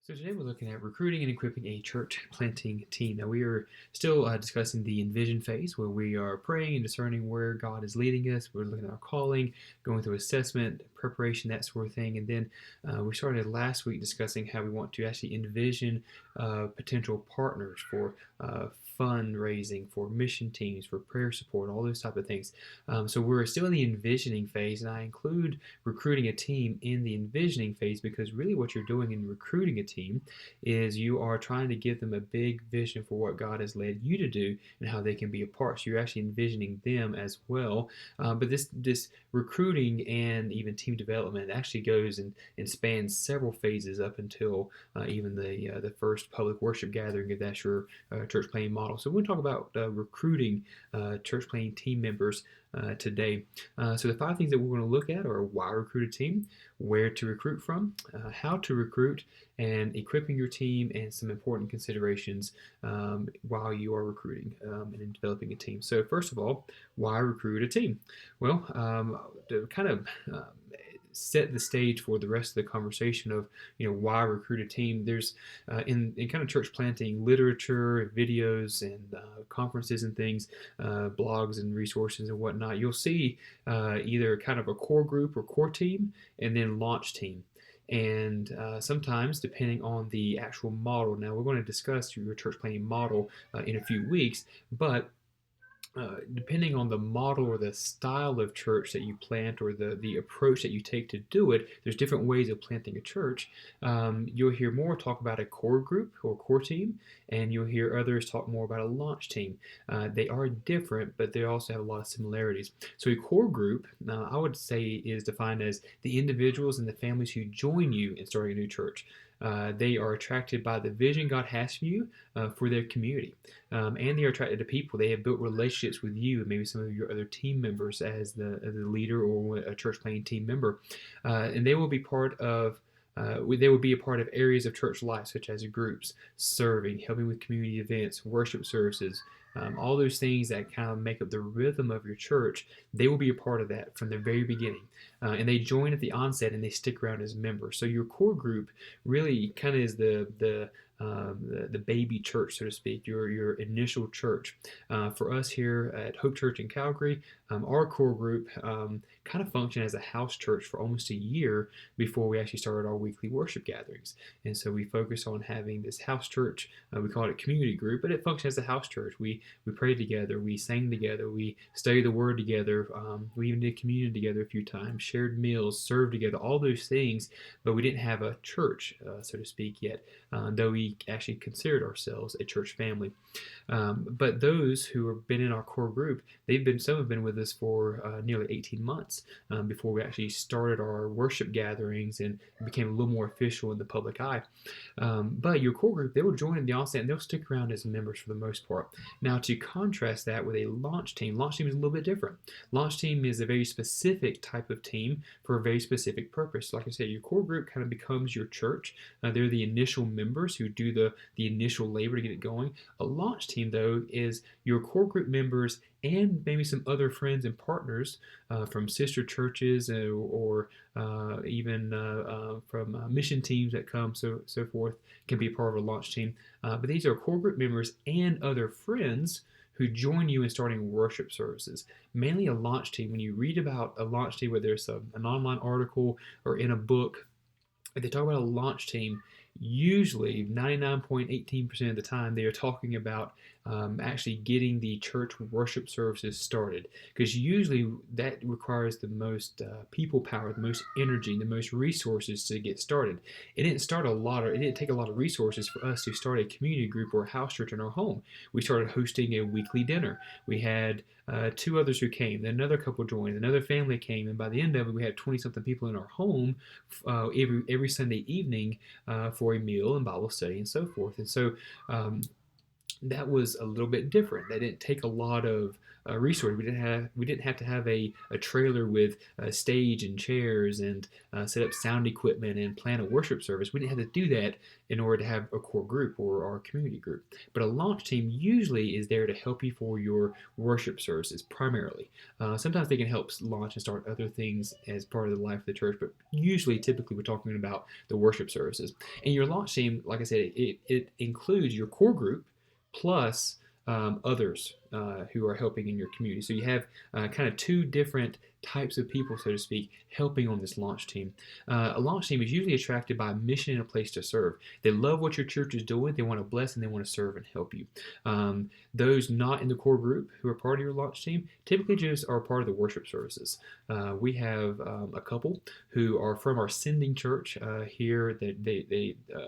So today we're looking at recruiting and equipping a church planting team. Now we are still discussing the envision phase where we are praying and discerning where God is leading us. We're looking at our calling, going through assessment, preparation, that sort of thing. And then we started last week discussing how we want to actually envision potential partners for fundraising, for mission teams, for prayer support, all those type of things. So we're still in the envisioning phase, and I include recruiting a team in the envisioning phase because really what you're doing in recruiting a team is you are trying to give them a big vision for what God has led you to do and how they can be a part. So you're actually envisioning them as well. But this recruiting and even team development actually goes and spans several phases up until even the first public worship gathering if that's your church planting model. So we'll talk about recruiting church planting team members today. So the five things that we're going to look at are why recruit a team, where to recruit from, how to recruit, and equipping your team, and some important considerations while you are recruiting and developing a team. So first of all, why recruit a team? Well, to kind of set the stage for the rest of the conversation of why recruit a team. There's in kind of church planting literature, videos, and conferences and things, blogs and resources and whatnot. You'll see either kind of a core group or core team, and then launch team. And sometimes, depending on the actual model, now we're going to discuss your church planting model in a few weeks, but depending on the model or the style of church that you plant or the approach that you take to do it, there's different ways of planting a church. You'll hear more talk about a core group or core team, and you'll hear others talk more about a launch team. They are different, but they also have a lot of similarities. So a core group, I would say, is defined as the individuals and the families who join you in starting a new church. They are attracted by the vision God has for you for their community. And they are attracted to people. They have built relationships with you and maybe some of your other team members as the leader or a church planting team member. And they will be part of they will be a part of areas of church life, such as groups, serving, helping with community events, worship services, all those things that kind of make up the rhythm of your church. They will be a part of that from the very beginning. And they join at the onset and they stick around as members. So your core group really kind of is the baby church, so to speak, your initial church. For us here at Hope Church in Calgary, our core group kind of functioned as a house church for almost a year before we actually started our weekly worship gatherings. And so we focus on having this house church. We call it a community group, but it functions as a house church. We prayed together, we sang together, we studied the Word together. We even did communion together a few times, shared meals, served together, all those things. But we didn't have a church, so to speak, yet, though we actually considered ourselves a church family. But those who have been in our core group, some have been with us for nearly 18 months before we actually started our worship gatherings and became a little more official in the public eye. But your core group, they will join in the onset and they'll stick around as members for the most part. Now, to contrast that with a launch team is a little bit different. Launch team is a very specific type of team for a very specific purpose. Like I said, your core group kind of becomes your church. They're the initial members who do the initial labor to get it going. A launch team, though, is your core group members and maybe some other friends and partners from sister churches or even from mission teams that come, so forth, can be a part of a launch team. But these are core group members and other friends who join you in starting worship services. Mainly a launch team. When you read about a launch team, whether it's an online article or in a book, if they talk about a launch team, usually 99.18% of the time they are talking about actually getting the church worship services started, because usually that requires the most people power, the most energy, the most resources to get started. It didn't take a lot of resources for us to start a community group or a house church in our home. We started hosting a weekly dinner. We had two others who came, then another couple joined, another family came, and by the end of it we had 20 something people in our home every Sunday evening for a meal and Bible study and so forth. And so that was a little bit different. That didn't take a lot of resources. We didn't have to have a trailer with a stage and chairs and set up sound equipment and plan a worship service. We didn't have to do that in order to have a core group or our community group. But a launch team usually is there to help you for your worship services primarily. Sometimes they can help launch and start other things as part of the life of the church, but usually, typically, we're talking about the worship services. And your launch team, like I said, it includes your core group plus others who are helping in your community. So you have kind of two different types of people, so to speak, helping on this launch team. A launch team is usually attracted by a mission and a place to serve. They love what your church is doing. They want to bless and they want to serve and help you. Those not in the core group who are part of your launch team typically just are part of the worship services. We have a couple who are from our sending church here.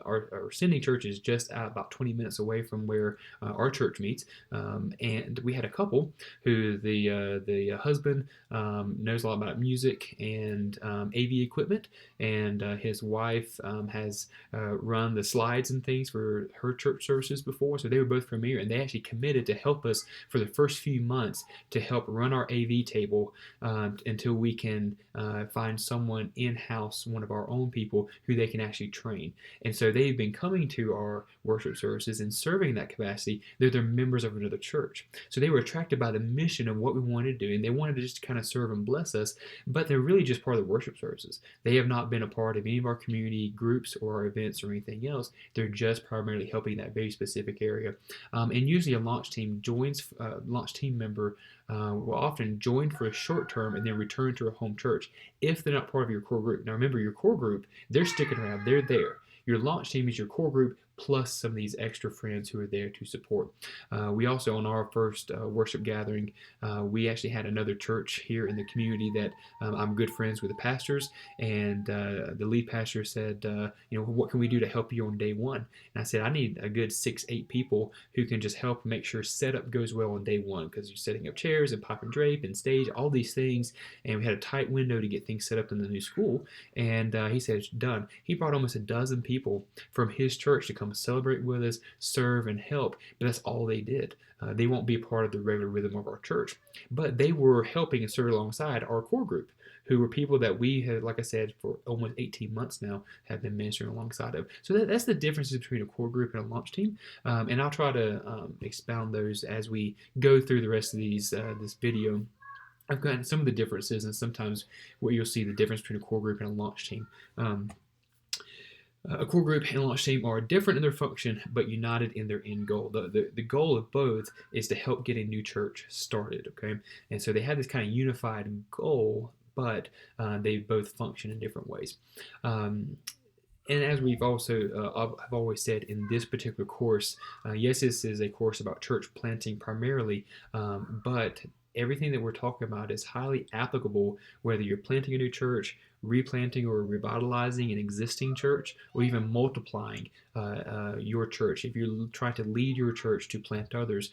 Our sending church is just about 20 minutes away from where our church meets, and we had a couple who the husband knows a lot about music and AV equipment, and his wife has run the slides and things for her church services before, so they were both familiar, and they actually committed to help us for the first few months to help run our AV table until we can find someone in-house, one of our own people, who they can actually train. And so they've been coming to our worship services and serving in that capacity. They're members of another church. So they were attracted by the mission of what we wanted to do, and they wanted to just kind of serve and bless us, but they're really just part of the worship services. They have not been a part of any of our community groups or our events or anything else. They're just primarily helping that very specific area. And usually a launch team member will often join for a short term and then return to a home church if they're not part of your core group. Now remember, your core group, they're sticking around, they're there. Your launch team is your core group plus some of these extra friends who are there to support. We also, on our first worship gathering, we actually had another church here in the community that I'm good friends with the pastors, and the lead pastor said, what can we do to help you on day one? And I said, I need a good 6-8 people who can just help make sure setup goes well on day one, because you're setting up chairs and pipe and drape and stage, all these things, and we had a tight window to get things set up in the new school, and he said it's done. He brought almost a dozen people from his church to come celebrate with us, serve, and help, but that's all they did. They won't be a part of the regular rhythm of our church, but they were helping and serving alongside our core group, who were people that we had, like I said, for almost 18 months now, have been ministering alongside of. So that's the differences between a core group and a launch team, and I'll try to expound those as we go through the rest of this video. I've gotten some of the differences, and sometimes where you'll see the difference between a core group and a launch team. A core group and a launch team are different in their function, but united in their end goal. The goal of both is to help get a new church started, okay? And so they have this kind of unified goal, but they both function in different ways. And as we've also, I've always said in this particular course, yes, this is a course about church planting primarily, but everything that we're talking about is highly applicable whether you're planting a new church, replanting or revitalizing an existing church, or even multiplying your church. If you're trying to lead your church to plant others,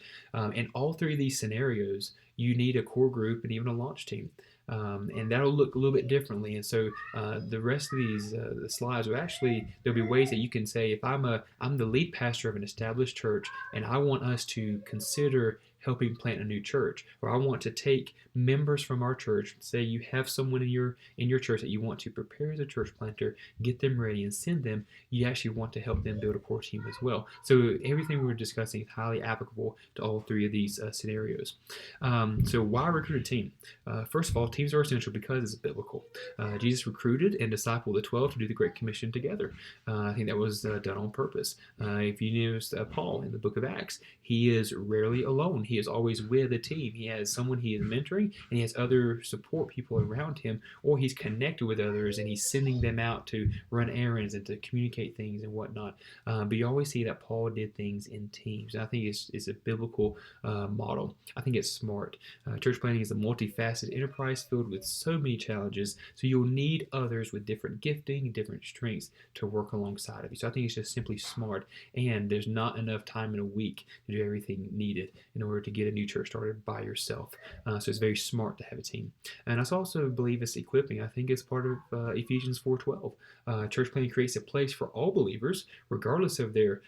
in all three of these scenarios, you need a core group and even a launch team. And that'll look a little bit differently. And so the rest of these the slides will actually, there'll be ways that you can say, if I'm the lead pastor of an established church and I want us to consider helping plant a new church, or I want to take members from our church, say you have someone in your church that you want to prepare as a church planter, get them ready and send them, you actually want to help them build a core team as well. So everything we're discussing is highly applicable to all three of these scenarios. So why recruit a team? First of all, teams are essential because it's biblical. Jesus recruited and discipled the 12 to do the Great Commission together. I think that was done on purpose. If you notice Paul in the book of Acts, he is rarely alone. He is always with a team. He has someone he is mentoring, and he has other support people around him, or he's connected with others and he's sending them out to run errands and to communicate things and whatnot. But you always see that Paul did things in teams. And I think it's a biblical model. I think it's smart. Church planting is a multifaceted enterprise filled with so many challenges, so you'll need others with different gifting and different strengths to work alongside of you. So I think it's just simply smart, and there's not enough time in a week to do everything needed in order to get a new church started by yourself. So it's very smart to have a team. And I also believe it's equipping. I think it's part of Ephesians 4:12. Church planting creates a place for all believers, regardless of their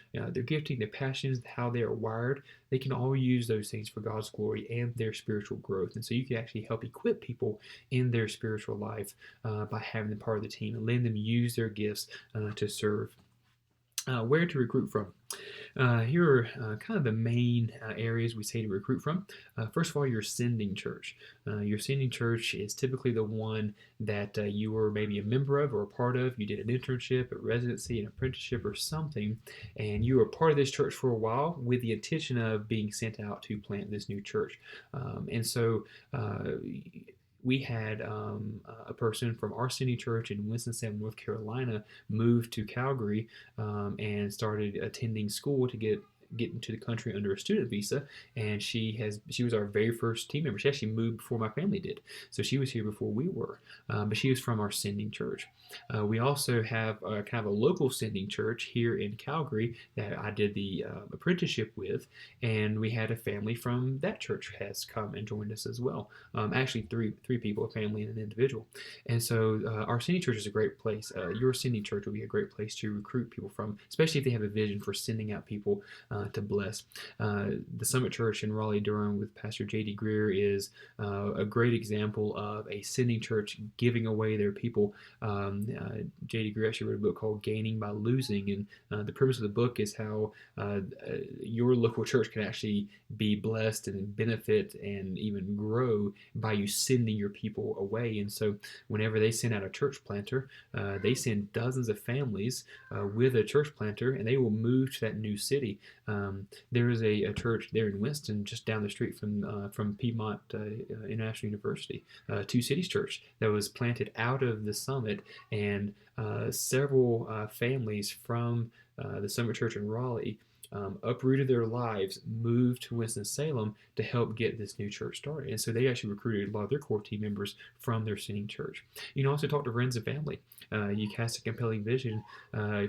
gifting, their passions, how they are wired. They can all use those things for God's glory and their spiritual growth. And so you can actually help equip people in their spiritual life by having them part of the team and letting them use their gifts to serve. Where to recruit from? Here are kind of the main areas we say to recruit from. First of all, your sending church. Your sending church is typically the one that you were maybe a member of or a part of. You did an internship, a residency, an apprenticeship, or something, and you were part of this church for a while with the intention of being sent out to plant this new church. And so we had a person from our city church in Winston-Salem, North Carolina, moved to Calgary and started attending school to get into the country under a student visa, and she was our very first team member. She actually moved before my family did, so she was here before we were, but she was from our sending church. We also have kind of a local sending church here in Calgary that I did the apprenticeship with, and we had a family from that church has come and joined us as well. Actually, three people, a family and an individual. And so our sending church is a great place. Your sending church will be a great place to recruit people from, especially if they have a vision for sending out people to bless. The Summit Church in Raleigh-Durham with Pastor J.D. Greer is a great example of a sending church giving away their people. J.D. Greer actually wrote a book called Gaining by Losing, and the premise of the book is how your local church can actually be blessed and benefit and even grow by you sending your people away. And so whenever they send out a church planter, they send dozens of families with a church planter, and they will move to that new city. There is a church there in Winston, just down the street from Piedmont International University, Two Cities Church, that was planted out of the Summit, and several families from the Summit Church in Raleigh uprooted their lives, moved to Winston-Salem to help get this new church started. And so they actually recruited a lot of their core team members from their sending church. You can also talk to friends and family. You cast a compelling vision.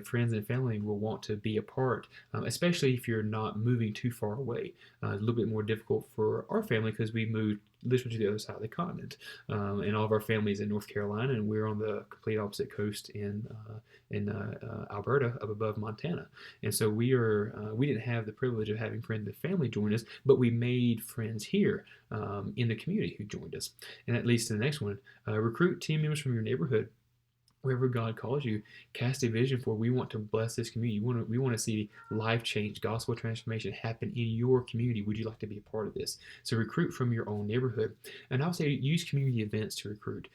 Friends and family will want to be a part, especially if you're not moving too far away. A little bit more difficult for our family because we moved literally to the other side of the continent, and all of our families in North Carolina, and we're on the complete opposite coast in Alberta, up above Montana. And so we didn't have the privilege of having friends and family join us, but we made friends here in the community who joined us. And that leads to the next one: recruit team members from your neighborhood. Wherever God calls you, cast a vision for. We want to bless this community. We want to see life change, gospel transformation happen in your community. Would you like to be a part of this? So recruit from your own neighborhood. And I would say use community events to recruit.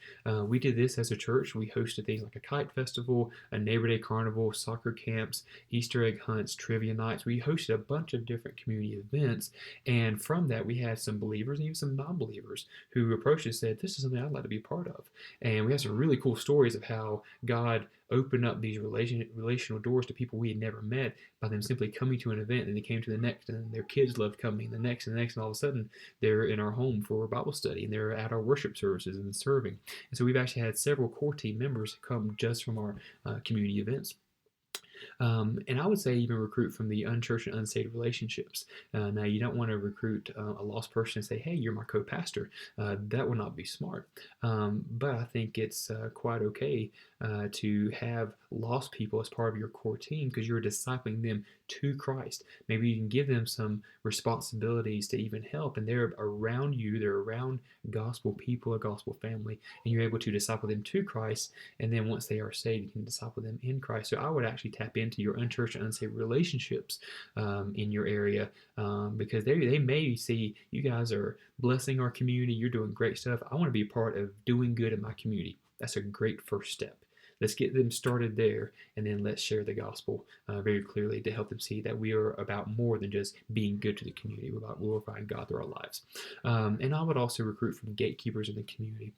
We did this as a church. We hosted things like a kite festival, a Neighbor Day carnival, soccer camps, Easter egg hunts, trivia nights. We hosted a bunch of different community events. And from that, we had some believers and even some non-believers who approached us and said, this is something I'd like to be a part of. And we have some really cool stories of how God opened up these relational doors to people we had never met by them simply coming to an event, and they came to the next, and their kids loved coming, the next, and the next, and all of a sudden they're in our home for Bible study, and they're at our worship services and serving. And so we've actually had several core team members come just from our community events. And I would say even recruit from the unchurched and unsaved relationships. Now, you don't want to recruit a lost person and say, hey, you're my co-pastor. That would not be smart. But I think it's quite okay to have lost people as part of your core team because you're discipling them to Christ. Maybe you can give them some responsibilities to even help, and they're around you, they're around gospel people, a gospel family, and you're able to disciple them to Christ, and then once they are saved, you can disciple them in Christ. So I would actually tap into your unchurched and unsaved relationships in your area because they may see you guys are blessing our community, you're doing great stuff. I want to be a part of doing good in my community. That's a great first step. Let's get them started there, and then let's share the gospel very clearly to help them see that we are about more than just being good to the community. We're about glorifying God through our lives. And I would also recruit from gatekeepers in the community.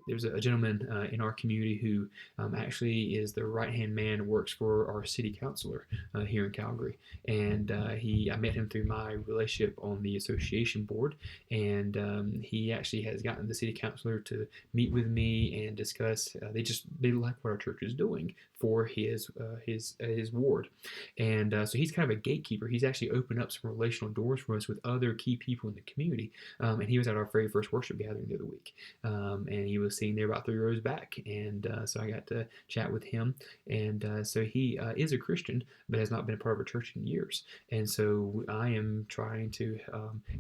There's a gentleman in our community who actually is the right-hand man, works for our city councilor here in Calgary. And I met him through my relationship on the association board. And he actually has gotten the city councilor to meet with me and discuss. They like what our church is doing for his ward, and so he's kind of a gatekeeper. He's actually opened up some relational doors for us with other key people in the community, and he was at our very first worship gathering the other week, and he was sitting there about 3 rows back, and so I got to chat with him, and so he is a Christian, but has not been a part of a church in years, and so I am trying to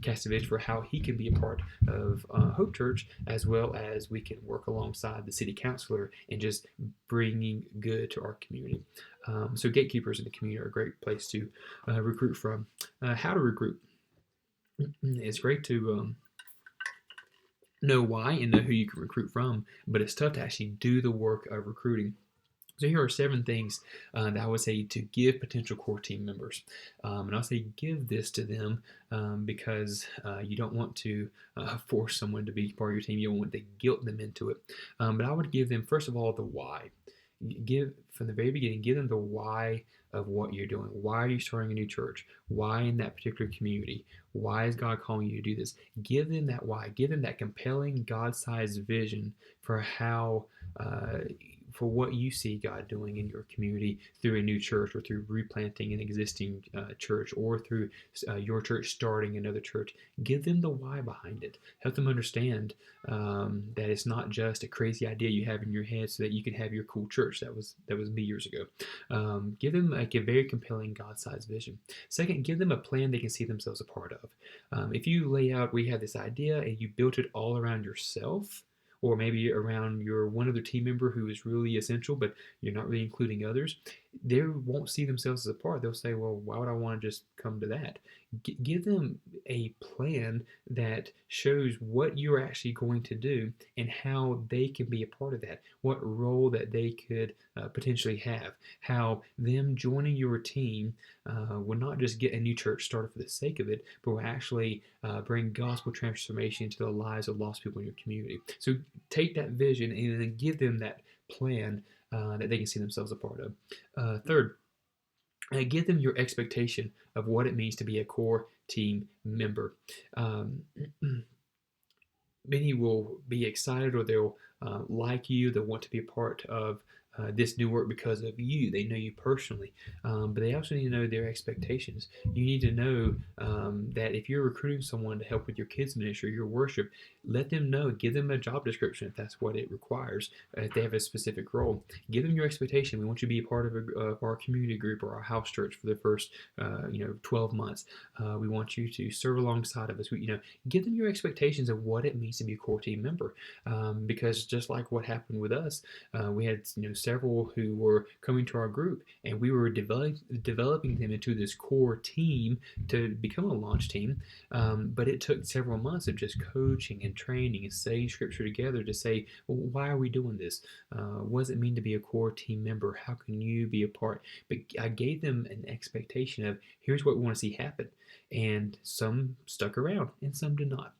cast a vision for how he can be a part of Hope Church, as well as we can work alongside the city councilor and just bringing good to our community. So gatekeepers in the community are a great place to recruit from. How to recruit? It's great to know why and know who you can recruit from, but it's tough to actually do the work of recruiting. So here are 7 things that I would say to give potential core team members. And I'll say give this to them because you don't want to force someone to be part of your team. You don't want to guilt them into it. But I would give them, first of all, the why. Give from the very beginning, give them the why of what you're doing. Why are you starting a new church? Why in that particular community? Why is God calling you to do this? Give them that why. Give them that compelling God-sized vision for how for what you see God doing in your community through a new church, or through replanting an existing church, or through your church starting another church. Give them the why behind it. Help them understand that it's not just a crazy idea you have in your head so that you can have your cool church. That was me years ago. Give them like a very compelling God-sized vision. Second, give them a plan they can see themselves a part of. If you lay out, we have this idea, and you built it all around yourself, or maybe around your one other team member who is really essential, but you're not really including others, they won't see themselves as a part. They'll say, well, why would I want to just come to that? Give them a plan that shows what you're actually going to do and how they can be a part of that, what role that they could potentially have, how them joining your team will not just get a new church started for the sake of it, but will actually bring gospel transformation into the lives of lost people in your community. So take that vision and then give them that plan that they can see themselves a part of. Third, give them your expectation of what it means to be a core team member. Many will be excited, or they'll like you. They'll want to be a part of this new work because of you. They know you personally, but they also need to know their expectations. You need to know that if you're recruiting someone to help with your kids ministry, your worship, let them know. Give them a job description if that's what it requires. If they have a specific role, give them your expectation. We want you to be a part of our community group or our house church for the first 12 months. We want you to serve alongside of us. Give them your expectations of what it means to be a core team member, because just like what happened with us, we had several who were coming to our group, and we were developing them into this core team to become a launch team, but it took several months of just coaching and training and studying scripture together to say, well, why are we doing this? What does it mean to be a core team member? How can you be a part? But I gave them an expectation of, here's what we want to see happen, and some stuck around and some did not.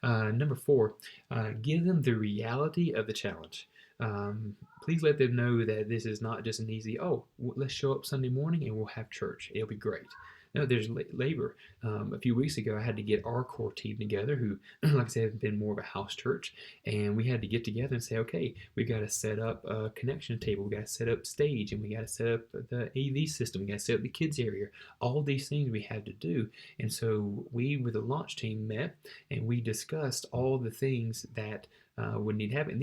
Number 4, give them the reality of the challenge. Please let them know that this is not just an easy, let's show up Sunday morning and we'll have church. It'll be great. No, there's labor. A few weeks ago, I had to get our core team together who, like I said, have been more of a house church. And we had to get together and say, okay, we've got to set up a connection table. We got to set up stage, and we got to set up the AV system. We got to set up the kids area. All these things we had to do. And so we, with the launch team, met and we discussed all the things that would need to happen.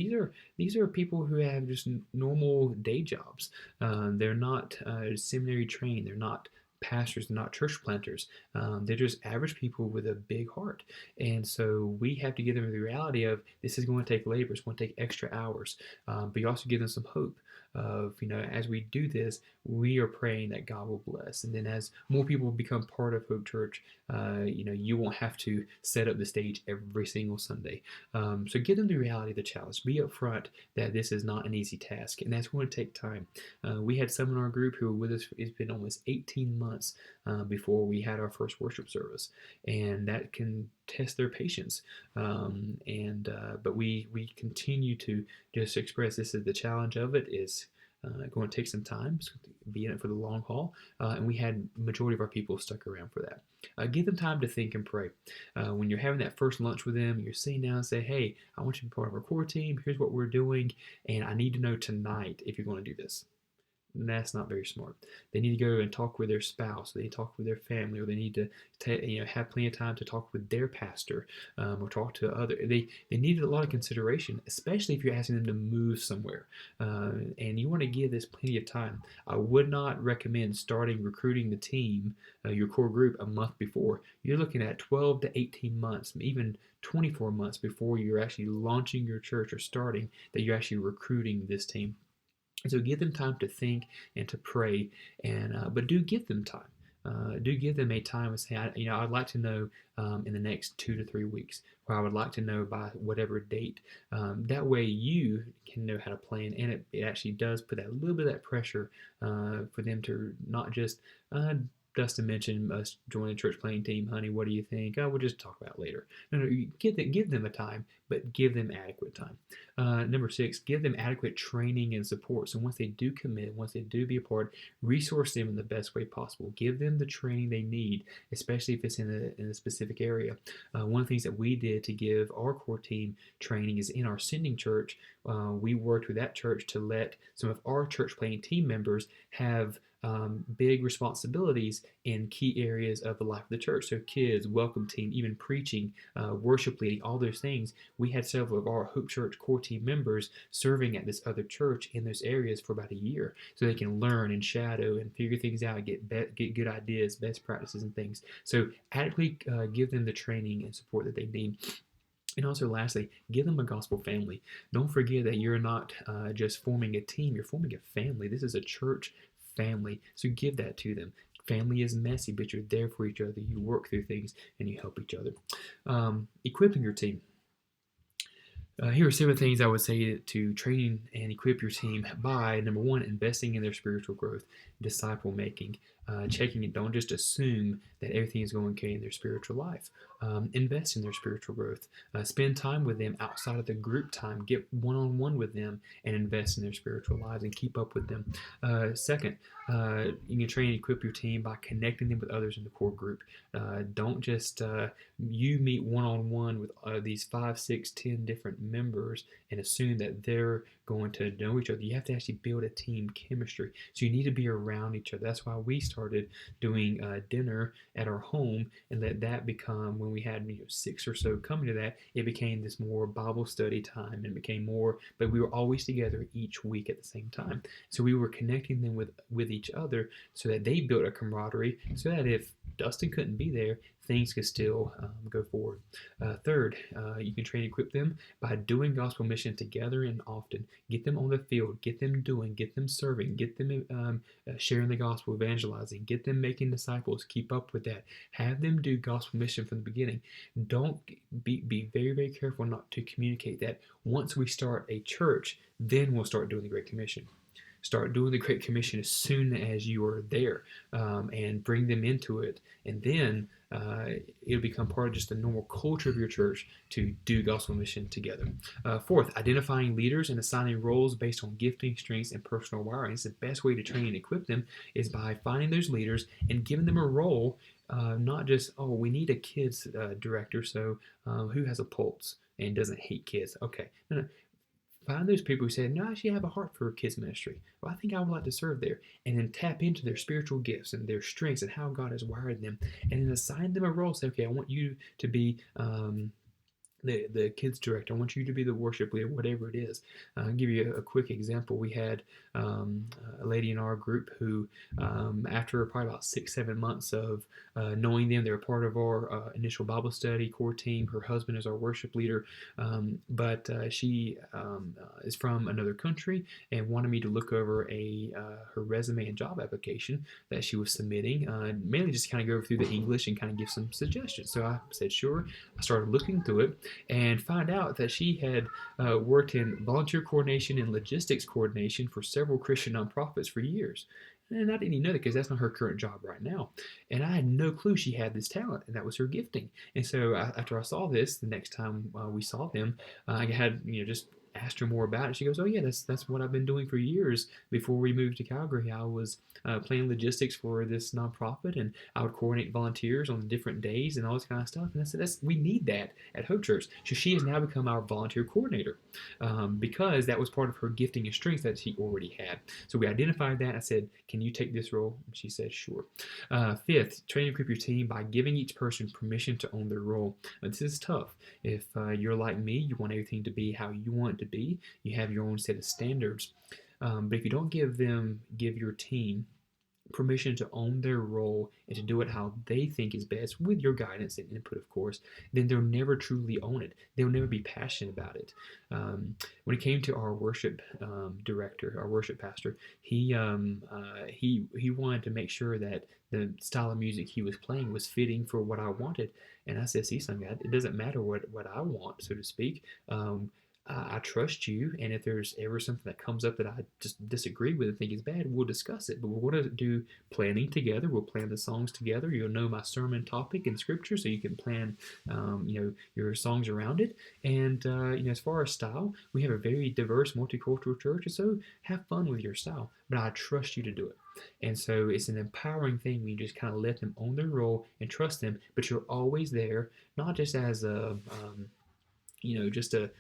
These are people who have just normal day jobs. They're not seminary trained. They're not pastors, they're not church planters. They're just average people with a big heart. And so we have to give them the reality of, this is going to take labor, it's going to take extra hours. But you also give them some hope of, as we do this, we are praying that God will bless. And then as more people become part of Hope Church, you won't have to set up the stage every single Sunday. So give them the reality of the challenge. Be upfront that this is not an easy task, and that's going to take time. We had some in our group who were with us. It's been almost 18 months before we had our first worship service, and that can test their patience. But we continue to just express, this is the challenge of it is going to take some time. It's going to be in it for the long haul. And we had majority of our people stuck around for that. Give them time to think and pray. When you're having that first lunch with them, you're sitting down and say, hey, I want you to be part of our core team. Here's what we're doing. And I need to know tonight if you're going to do this. That's not very smart. They need to go and talk with their spouse. They need to talk with their family, or they need to have plenty of time to talk with their pastor, or talk to other. They need a lot of consideration, especially if you're asking them to move somewhere, and you want to give this plenty of time. I would not recommend starting recruiting the team, your core group, a month before. You're looking at 12 to 18 months, even 24 months before you're actually launching your church or starting, that you're actually recruiting this team. So give them time to think and to pray, and but do give them time. Do give them a time and say, I'd like to know in the next 2 to 3 weeks, or I would like to know by whatever date. That way you can know how to plan, and it actually does put that little bit of that pressure for them to not just Dustin mentioned us joining a church playing team. Honey, what do you think? Oh, we'll just talk about it later. No, you give them a time, but give them adequate time. Number 6, give them adequate training and support. So once they do commit, once they do be a part, resource them in the best way possible. Give them the training they need, especially if it's in a specific area. One of the things that we did to give our core team training is in our sending church. We worked with that church to let some of our church playing team members have big responsibilities in key areas of the life of the church. So kids, welcome team, even preaching, worship leading, all those things. We had several of our Hope Church core team members serving at this other church in those areas for about a year, so they can learn and shadow and figure things out, get good ideas, best practices, and things. So adequately give them the training and support that they need. And also, lastly, give them a gospel family. Don't forget that you're not just forming a team, you're forming a family. This is a church family. So give that to them. Family is messy, but you're there for each other. You work through things and you help each other. Equipping your team. Here are some of the things I would say to train and equip your team by. Number 1, investing in their spiritual growth, disciple making, checking it. Don't just assume that everything is going okay in their spiritual life. Invest in their spiritual growth. Spend time with them outside of the group time. Get one-on-one with them and invest in their spiritual lives and keep up with them. Second, you can train and equip your team by connecting them with others in the core group. Don't just you meet one-on-one with these 5, 6, 10 different members and assume that they're going to know each other. You have to actually build a team chemistry. So you need to be around each other. That's why we started doing dinner at our home, and let that become, when we had 6 or so coming to that, it became this more Bible study time, and became more, but we were always together each week at the same time. So we were connecting them with each other, so that they built a camaraderie, so that if Dustin couldn't be there, things could still go forward. Third, you can train and equip them by doing gospel mission together and often. Get them on the field, get them doing, get them serving, get them sharing the gospel, evangelizing, get them making disciples. Keep up with that. Have them do gospel mission from the beginning. Don't be very, very careful not to communicate that once we start a church, then we'll start doing the Great Commission. Start doing the Great Commission as soon as you are there, and bring them into it. And then it'll become part of just the normal culture of your church to do gospel mission together. Fourth, identifying leaders and assigning roles based on gifting, strengths, and personal wiring. It's the best way to train and equip them is by finding those leaders and giving them a role. Not just, we need a kids director, so who has a pulse and doesn't hate kids? Okay, no. Find those people who say, no, I actually have a heart for kids ministry. Well, I think I would like to serve there. And then tap into their spiritual gifts and their strengths and how God has wired them. And then assign them a role. Say, okay, I want you to be the kids director. I want you to be the worship leader, whatever it is. I'll give you a quick example. We had a lady in our group who, after probably about 6, 7 months of knowing them, they were part of our initial Bible study core team. Her husband is our worship leader, but she is from another country and wanted me to look over her resume and job application that she was submitting, mainly just kind of go through the English and kind of give some suggestions. So I said, sure. I started looking through it and find out that she had worked in volunteer coordination and logistics coordination for several Christian nonprofits for years. And I didn't even know that, because that's not her current job right now. And I had no clue she had this talent, and that was her gifting. And so after I saw this, the next time we saw them, I had just asked her more about it. She goes, "Oh yeah, that's what I've been doing for years. Before we moved to Calgary, I was planning logistics for this nonprofit, and I would coordinate volunteers on different days and all this kind of stuff." And I said, we need that at Hope Church. So she has now become our volunteer coordinator because that was part of her gifting and strength that she already had. So we identified that. I said, "Can you take this role?" And she said, "Sure." Fifth, train and equip your team by giving each person permission to own their role. This is tough. If you're like me, you want everything to be how you want it to be. You have your own set of standards. But if you don't give your team permission to own their role and to do it how they think is best with your guidance and input, of course, then they'll never truly own it. They'll never be passionate about it. When it came to our worship director, our worship pastor, he wanted to make sure that the style of music he was playing was fitting for what I wanted. And I said, "See, son, God, it doesn't matter what I want, so to speak. I trust you, and if there's ever something that comes up that I just disagree with and think is bad, we'll discuss it. But we're going to do planning together. We'll plan the songs together. You'll know my sermon topic and scripture, so you can plan, your songs around it. And as far as style, we have a very diverse, multicultural church, and so have fun with your style. But I trust you to do it." And so it's an empowering thing when you just kind of let them own their role and trust them, but you're always there, not just as a just to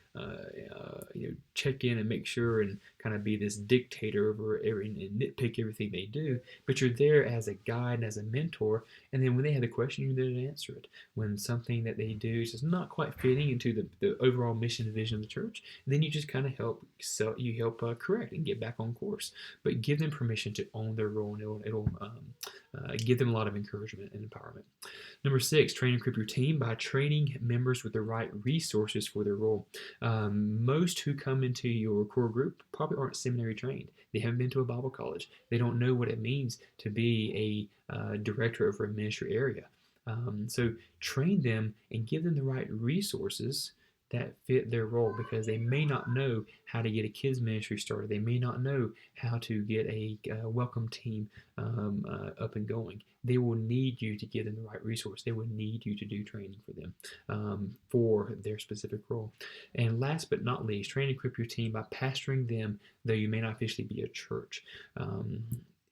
check in and make sure and kind of be this dictator over every and nitpick everything they do, but you're there as a guide and as a mentor. And then when they have a question, you're there to answer it. When something that they do is just not quite fitting into the overall mission and vision of the church, then you just kind of help correct and get back on course. But give them permission to own their role, and it'll give them a lot of encouragement and empowerment. Number 6, train and equip your team by training members with the right resources for their role. Most who come into your core group probably aren't seminary trained. They haven't been to a Bible college. They don't know what it means to be a director over a ministry area. So train them and give them the right resources that fit their role, because they may not know how to get a kids ministry started. They may not know how to get a welcome team up and going. They will need you to give them the right resource. They will need you to do training for them for their specific role. And last but not least, train and equip your team by pastoring them, though you may not officially be a church.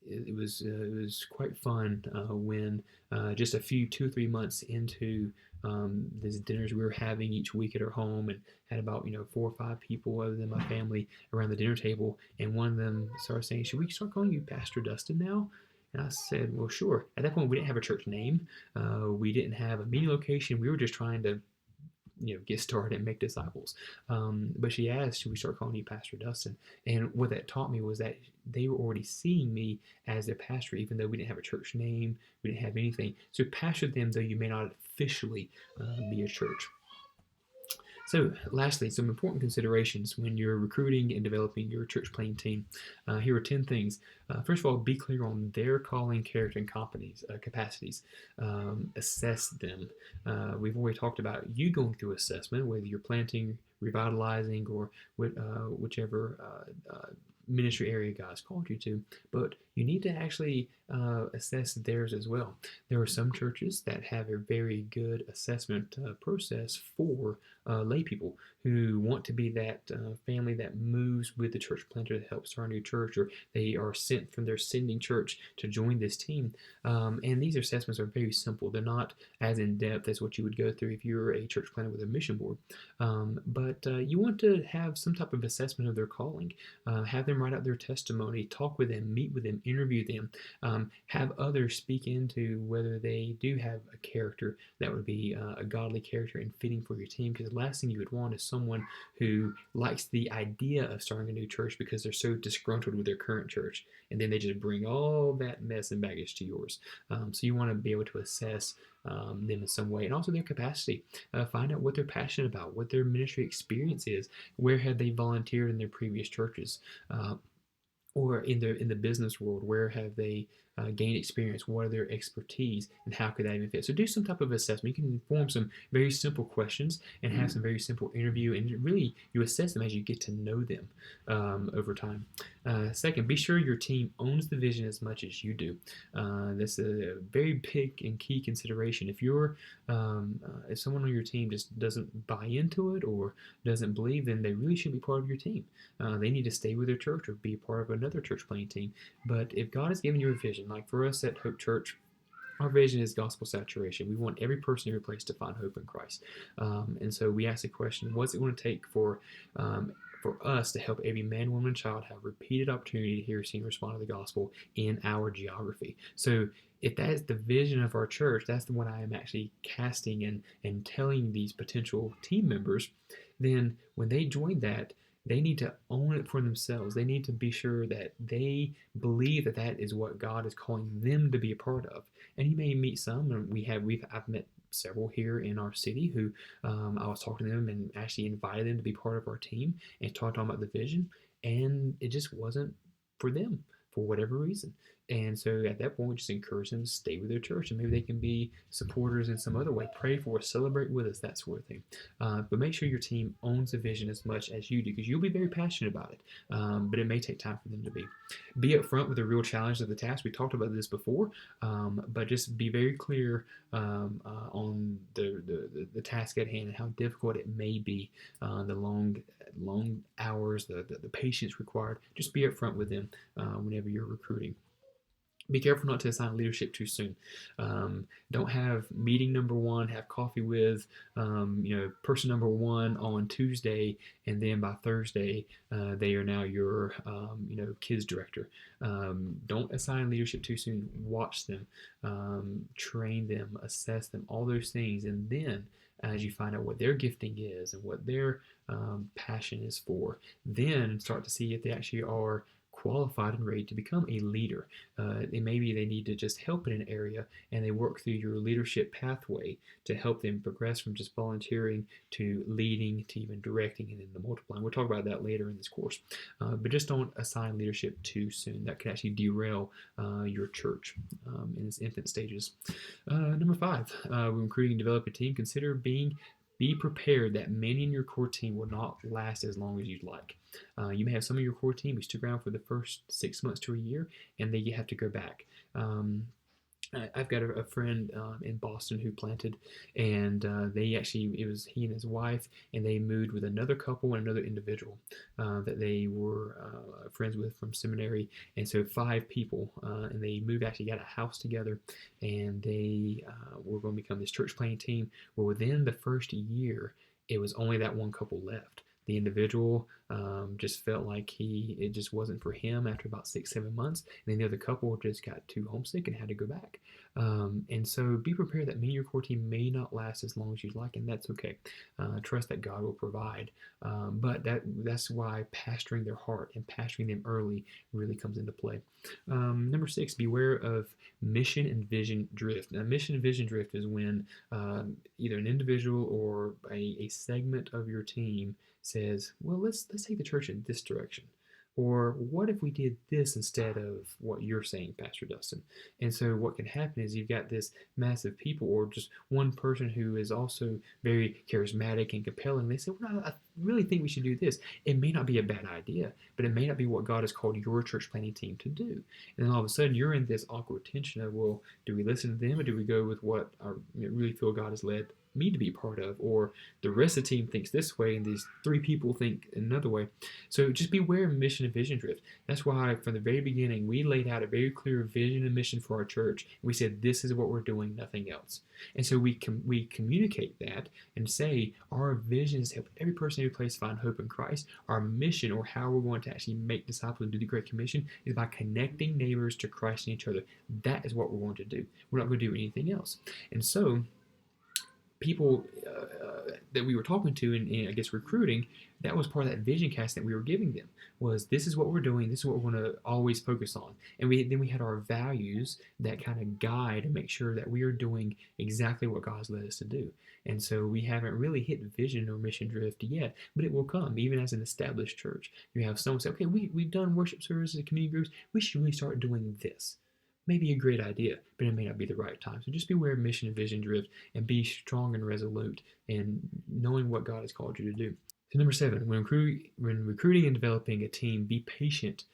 It was quite fun when just a few 2 or 3 months into these dinners we were having each week at our home, and had about 4 or 5 people other than my family around the dinner table, and one of them started saying, "Should we start calling you Pastor Dustin now?" And I said, "Well, sure." At that point, we didn't have a church name. We didn't have a meeting location. We were just trying to get started and make disciples. But she asked, "Should we start calling you Pastor Dustin?" And what that taught me was that they were already seeing me as their pastor, even though we didn't have a church name, we didn't have anything. So pastor them, though you may not officially be a church. So, lastly, some important considerations when you're recruiting and developing your church planting team. Here are 10 things. First of all, be clear on their calling, character, and capacities. Assess them. We've already talked about you going through assessment, whether you're planting, revitalizing, or whichever ministry area God's called you to, but you need to actually assess theirs as well. There are some churches that have a very good assessment process for lay people who want to be that family that moves with the church planter that helps start a new church, or they are sent from their sending church to join this team. And these assessments are very simple. They're not as in-depth as what you would go through if you're a church planter with a mission board. But you want to have some type of assessment of their calling. Have them write out their testimony, talk with them, meet with them, interview them, have others speak into whether they do have a character that would be a godly character and fitting for your team, because the last thing you would want is someone who likes the idea of starting a new church because they're so disgruntled with their current church, and then they just bring all that mess and baggage to yours. So you want to be able to assess them in some way, and also their capacity. Find out what they're passionate about, what their ministry experience is, where have they volunteered in their previous churches. or in the business world, where have they gained experience? What are their expertise, and how could that even fit? So do some type of assessment. You can form some very simple questions and have some very simple interview, and really you assess them as you get to know them over time. Second, be sure your team owns the vision as much as you do. That's a very big and key consideration. If someone on your team just doesn't buy into it or doesn't believe, then they really shouldn't be part of your team. They need to stay with their church or be part of another church planting team. But if God has given you a vision, like for us at Hope Church, our vision is gospel saturation. We want every person, every place to find hope in Christ. And so we ask the question, what's it going to take for us to help every man, woman, and child have repeated opportunity to hear, see, and respond to the gospel in our geography? So if that is the vision of our church, that's the one I am actually casting and telling these potential team members, then when they join that, they need to own it for themselves. They need to be sure that they believe that that is what God is calling them to be a part of. And you may meet some, and I've met several here in our city who I was talking to them and actually invited them to be part of our team and talked to them about the vision, and it just wasn't for them for whatever reason. And so at that point, we just encourage them to stay with their church, and maybe they can be supporters in some other way. Pray for us, celebrate with us, that sort of thing. But make sure your team owns the vision as much as you do, because you'll be very passionate about it. But it may take time for them to be. Be upfront with the real challenge of the task. We talked about this before, but just be very clear on the task at hand and how difficult it may be, the long hours, the patience required. Just be upfront with them whenever you're recruiting. Be careful not to assign leadership too soon. Don't have meeting number one, have coffee with, person number one on Tuesday, and then by Thursday, they are now your, kids director. Don't assign leadership too soon. Watch them, train them, assess them, all those things, and then as you find out what their gifting is and what their passion is for, then start to see if they actually are qualified and ready to become a leader. Maybe they need to just help in an area, and they work through your leadership pathway to help them progress from just volunteering to leading to even directing and then the multiplying. We'll talk about that later in this course. But just don't assign leadership too soon. That could actually derail your church in its infant stages. Number 5, when recruiting and develop a team, be prepared that many in your core team will not last as long as you'd like. You may have some of your core team who stick around for the first 6 months to a year, and they have to go back. I've got a friend in Boston who planted, and it was he and his wife, and they moved with another couple and another individual that they were friends with from seminary, and so 5 people, and they actually got a house together, and they were going to become this church planting team. Well, within the first year, it was only that one couple left. The individual just felt like it just wasn't for him after about 6-7 months, and then the other couple just got too homesick and had to go back. And so be prepared that your core team may not last as long as you'd like, and that's okay. Trust that God will provide. But that's why pastoring their heart and pastoring them early really comes into play. Number 6, beware of mission and vision drift. Now, mission and vision drift is when either an individual or a segment of your team says, well, let's take the church in this direction. Or what if we did this instead of what you're saying, Pastor Dustin? And so what can happen is you've got this massive people, or just one person who is also very charismatic and compelling. They say, well, I really think we should do this. It may not be a bad idea, but it may not be what God has called your church planting team to do. And then all of a sudden you're in this awkward tension of, well, do we listen to them, or do we go with what I really feel God has led me to be part of? Or the rest of the team thinks this way and these 3 people think another way. So just beware of mission and vision drift. That's why from the very beginning we laid out a very clear vision and mission for our church. We said this is what we're doing, nothing else. And so we communicate that and say our vision is to help every person, every place find hope in Christ. Our mission, or how we're going to actually make disciples and do the Great Commission, is by connecting neighbors to Christ and each other. That is what we're going to do. We're not going to do anything else. And so people that we were talking to in, I guess, recruiting, that was part of that vision cast that we were giving them, was this is what we're doing, this is what we're going to always focus on. And then we had our values that kind of guide and make sure that we are doing exactly what God's led us to do. And so we haven't really hit vision or mission drift yet, but it will come. Even as an established church, you have someone say, okay, we've done worship services and community groups, we should really start doing this. Maybe a great idea, but it may not be the right time. So just beware of mission and vision drift, and be strong and resolute in knowing what God has called you to do. So number 7, when recruiting and developing a team, be patient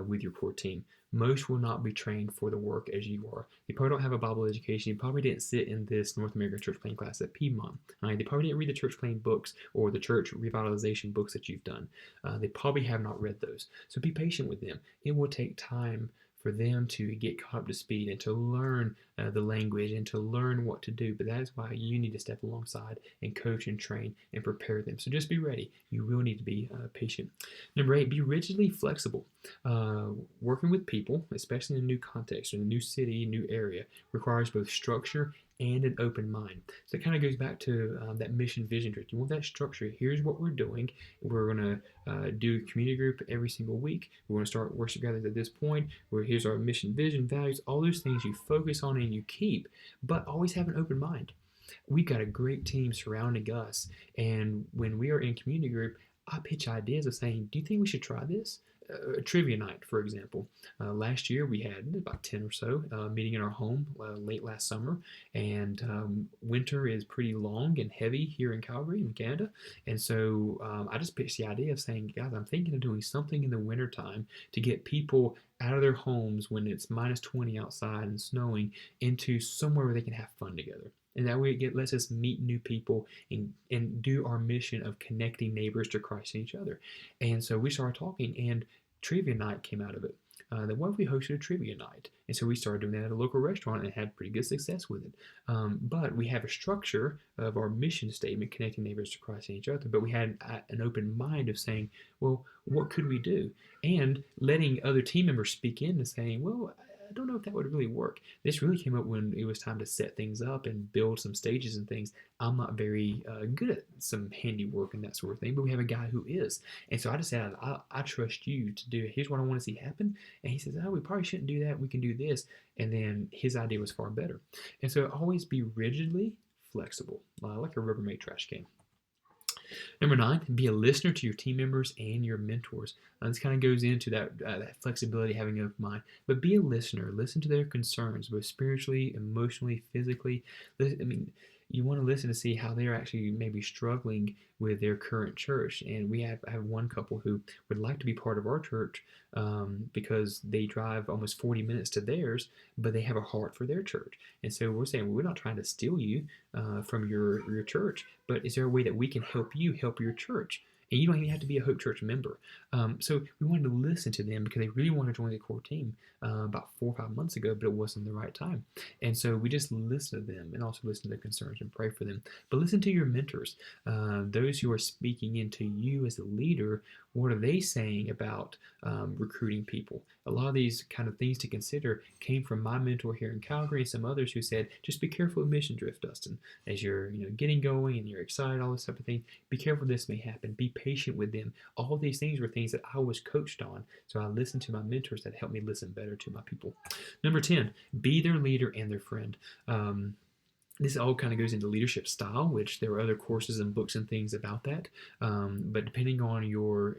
with your core team. Most will not be trained for the work as you are. They probably don't have a Bible education. You probably didn't sit in this North American church planting class at Piedmont. Right? They probably didn't read the church planting books or the church revitalization books that you've done. They probably have not read those. So be patient with them. It will take time for them to get caught up to speed and to learn the language and to learn what to do. But that is why you need to step alongside and coach and train and prepare them. So just be ready. You will need to be patient. Number 8, be rigidly flexible. Working with people, especially in a new context, in a new city, new area, requires both structure and an open mind. So it kind of goes back to that mission vision drift. You want that structure. Here's what we're doing. We're going to do a community group every single week. We're going to start worship gatherings at this point. Here's our mission, vision, values, all those things you focus on and you keep, but always have an open mind. We've got a great team surrounding us, and when we are in community group, I pitch ideas of saying, do you think we should try this? A trivia night, for example. Last year we had about 10 or so meeting in our home late last summer, and winter is pretty long and heavy here in Calgary, in Canada, and so I just pitched the idea of saying, guys, I'm thinking of doing something in the wintertime to get people out of their homes when it's minus 20 outside and snowing into somewhere where they can have fun together. And that way it lets us meet new people and do our mission of connecting neighbors to Christ and each other. And so we started talking, and trivia night came out of it. Then what if we hosted a trivia night? And so we started doing that at a local restaurant and had pretty good success with it. But we have a structure of our mission statement, connecting neighbors to Christ and each other. But we had an open mind of saying, well, what could we do? And letting other team members speak in and saying, well, I don't know if that would really work. This really came up when it was time to set things up and build some stages and things. I'm not very good at some handiwork and that sort of thing, but we have a guy who is. And so I just said, I trust you to do it. Here's what I want to see happen. And he says, oh, we probably shouldn't do that. We can do this. And then his idea was far better. And so always be rigidly flexible, like a Rubbermaid trash can. Number 9, be a listener to your team members and your mentors. This kind of goes into that flexibility, having an open mind. But be a listener. Listen to their concerns, both spiritually, emotionally, physically. You want to listen to see how they're actually maybe struggling with their current church. And I have one couple who would like to be part of our church because they drive almost 40 minutes to theirs, but they have a heart for their church. And so we're saying, well, we're not trying to steal you from your church, but is there a way that we can help you help your church? And you don't even have to be a Hope Church member. So we wanted to listen to them because they really wanted to join the core team about 4 or 5 months ago, but it wasn't the right time. And so we just listened to them and also listened to their concerns and pray for them. But listen to your mentors, those who are speaking into you as a leader. What are they saying about recruiting people? A lot of these kind of things to consider came from my mentor here in Calgary and some others who said, just be careful of mission drift, Dustin. As you're getting going and you're excited, all this type of thing, be careful this may happen. Be patient with them. All these things were things that I was coached on. So I listened to my mentors that helped me listen better to my people. Number 10, be their leader and their friend. This all kind of goes into leadership style, which there are other courses and books and things about that. But depending on your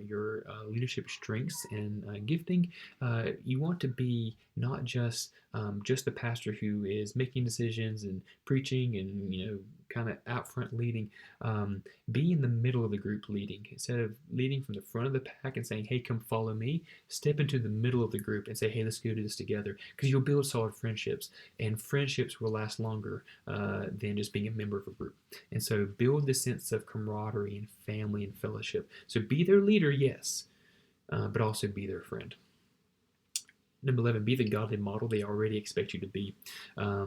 leadership strengths and gifting, you want to be not just the pastor who is making decisions and preaching and kind of out front leading. Be in the middle of the group leading. Instead of leading from the front of the pack and saying, hey, come follow me, step into the middle of the group and say, hey, let's go do this together. Because you'll build solid friendships, and friendships will last longer than just being a member of a group. And so build this sense of camaraderie and family and fellowship. So be their leader, yes, but also be their friend. Number 11, be the godly model they already expect you to be.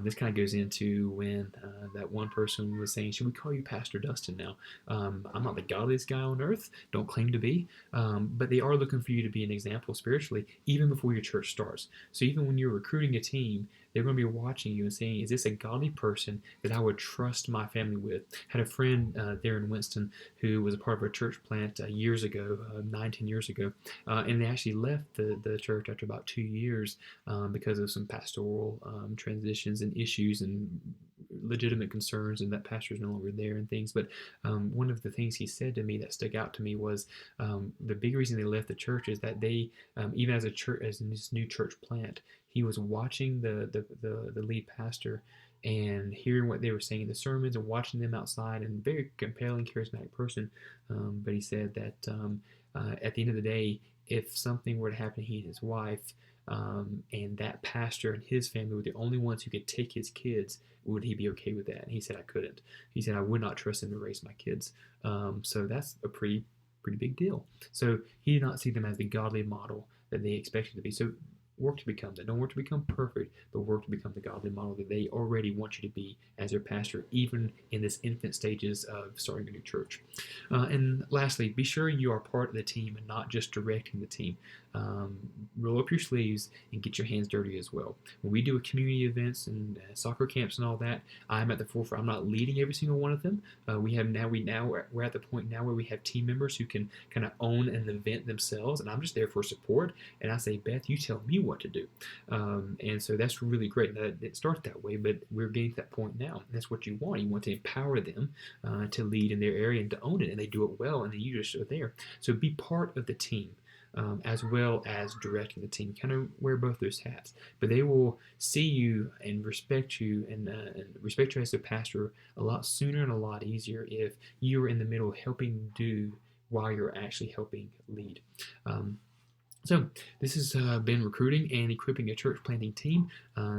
This kind of goes into when that one person was saying, should we call you Pastor Dustin now? I'm not the godliest guy on earth, don't claim to be, but they are looking for you to be an example spiritually even before your church starts. So even when you're recruiting a team, They're going to be watching you and saying, is this a godly person that I would trust my family with? Had a friend there in Winston who was a part of a church plant years ago, 9, 10 years ago, and they actually left the church after about 2 years because of some pastoral transitions and issues and legitimate concerns, and that pastor is no longer there and things. But one of the things he said to me that stuck out to me was the big reason they left the church is that they, even as a church, as in this new church plant, he was watching the lead pastor and hearing what they were saying in the sermons and watching them outside, and very compelling, charismatic person. But he said that at the end of the day, if something were to happen to he and his wife, and that pastor and his family were the only ones who could take his kids, would he be okay with that? And he said, I couldn't. He said, I would not trust him to raise my kids. So that's a pretty big deal. So he did not see them as the godly model that they expected to be. So work to become that. Don't work to become perfect, but work to become the godly model that they already want you to be as their pastor, even in this infant stages of starting a new church. And lastly, be sure you are part of the team and not just directing the team. Roll up your sleeves and get your hands dirty as well. When we do community events and soccer camps and all that, I'm at the forefront. I'm not leading every single one of them. We're at the point now where we have team members who can kind of own an event themselves, and I'm just there for support. And I say, Beth, you tell me what to do. And so that's really great. Now, it didn't start that way, but we're getting to that point now. And that's what you want. You want to empower them to lead in their area and to own it, and they do it well, and then you just are there. So be part of the team. As well as directing the team, kind of wear both those hats. But they will see you and respect you and respect you as a pastor a lot sooner and a lot easier if you are in the middle helping do while you're actually helping lead. So this has been recruiting and equipping a church planting team.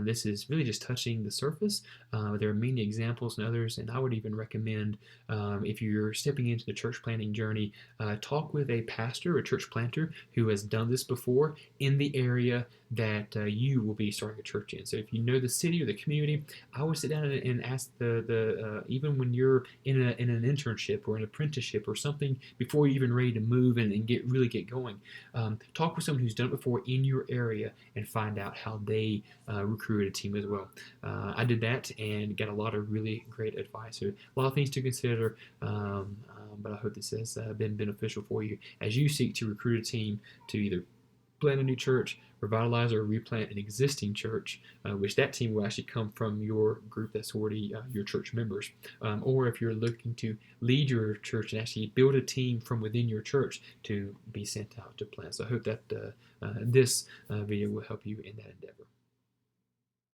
This is really just touching the surface. There are many examples and others, and I would even recommend if you're stepping into the church planting journey, talk with a pastor, a church planter who has done this before in the area that you will be starting a church in. So if you know the city or the community, I would sit down and ask even when you're in an internship or an apprenticeship or something before you're even ready to move and get going, talk with someone who's done it before in your area and find out how they recruit a team as well. I did that and got a lot of really great advice. So a lot of things to consider, but I hope this has been beneficial for you as you seek to recruit a team to either plant a new church, revitalize or replant an existing church, which that team will actually come from your group that's already your church members. Or if you're looking to lead your church and actually build a team from within your church to be sent out to plant. So I hope that this video will help you in that endeavor.